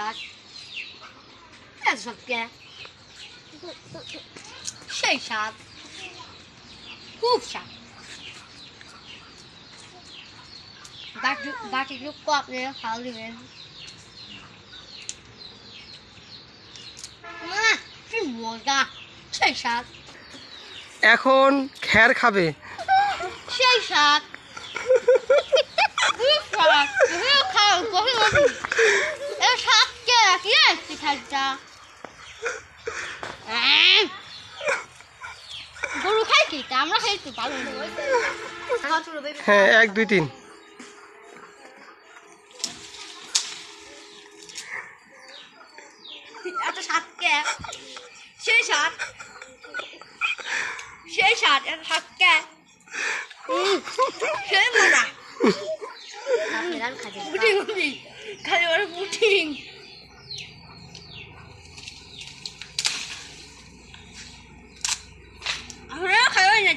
স্বাদ এত স্বাদ কে সেই স্বাদ খুব স্বাদ বাটিগুলো কপলে খাওয়া দেবেন কি মজা সেই স্বাদ এখন খ্যার খাবে সেই স্বাদ গরু খাই কি আমরা খাইতে পারবো হ্যাঁ 1 2 3 এত স্বাদ কে সেই স্বাদ সেই স্বাদ এত স্বাদ কে সেই মজা পুটিং খালি ওর পুটিং আমরা খাওয়াই না